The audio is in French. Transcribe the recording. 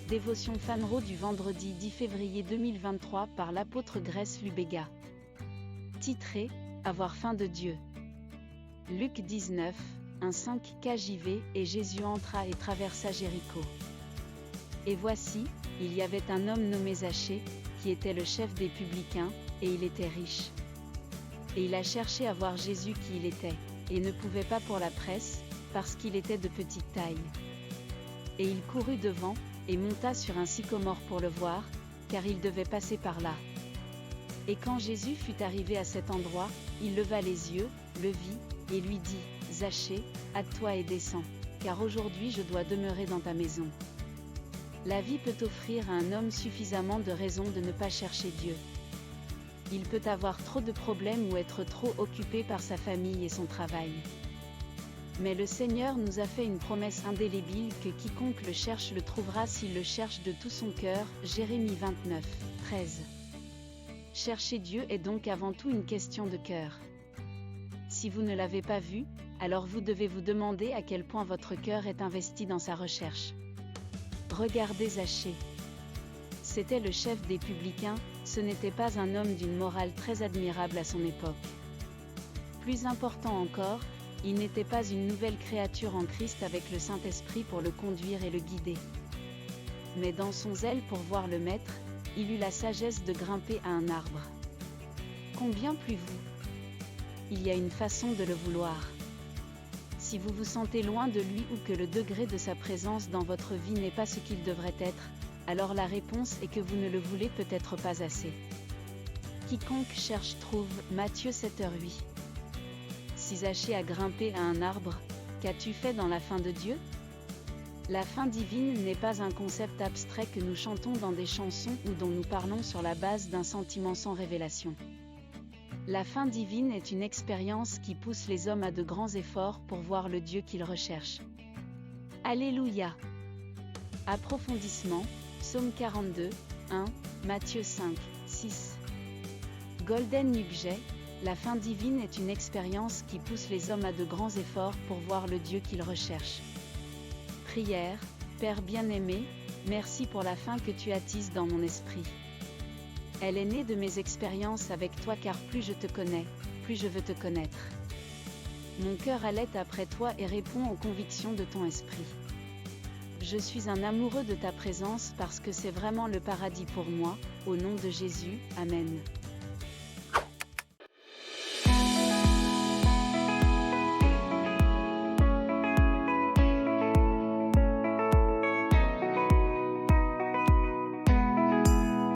Dévotion Fanro du vendredi 10 février 2023 par l'apôtre Grace Lubega. Titré « Avoir faim de Dieu ». Luc 19, 1-5 KJV. Et Jésus entra et traversa Jéricho. Et voici, il y avait un homme nommé Zachée, qui était le chef des publicains, et il était riche. Et il a cherché à voir Jésus qui il était, et ne pouvait pas pour la presse, parce qu'il était de petite taille. Et il courut devant, et monta sur un sycomore pour le voir, car il devait passer par là. Et quand Jésus fut arrivé à cet endroit, il leva les yeux, le vit, et lui dit, « Zachée, hâte-toi et descends, car aujourd'hui je dois demeurer dans ta maison. » La vie peut offrir à un homme suffisamment de raisons de ne pas chercher Dieu. Il peut avoir trop de problèmes ou être trop occupé par sa famille et son travail. Mais le Seigneur nous a fait une promesse indélébile que quiconque le cherche le trouvera s'il le cherche de tout son cœur, Jérémie 29, 13. Chercher Dieu est donc avant tout une question de cœur. Si vous ne l'avez pas vu, alors vous devez vous demander à quel point votre cœur est investi dans sa recherche. Regardez Zachée. C'était le chef des publicains, ce n'était pas un homme d'une morale très admirable à son époque. Plus important encore, il n'était pas une nouvelle créature en Christ avec le Saint-Esprit pour le conduire et le guider. Mais dans son zèle pour voir le Maître, il eut la sagesse de grimper à un arbre. Combien plus vous? Il y a une façon de le vouloir. Si vous vous sentez loin de lui ou que le degré de sa présence dans votre vie n'est pas ce qu'il devrait être, alors la réponse est que vous ne le voulez peut-être pas assez. Quiconque cherche trouve, Matthieu 7h08. Si Zachée a grimpé à un arbre, qu'as-tu fait dans la faim de Dieu? La faim divine n'est pas un concept abstrait que nous chantons dans des chansons ou dont nous parlons sur la base d'un sentiment sans révélation. La faim divine est une expérience qui pousse les hommes à de grands efforts pour voir le Dieu qu'ils recherchent. Alléluia! Approfondissement, Psaume 42, 1, Matthieu 5, 6. Golden Nugget. La faim divine est une expérience qui pousse les hommes à de grands efforts pour voir le Dieu qu'ils recherchent. Prière, Père bien-aimé, merci pour la faim que tu attises dans mon esprit. Elle est née de mes expériences avec toi car plus je te connais, plus je veux te connaître. Mon cœur allait après toi et répond aux convictions de ton esprit. Je suis un amoureux de ta présence parce que c'est vraiment le paradis pour moi, au nom de Jésus, Amen.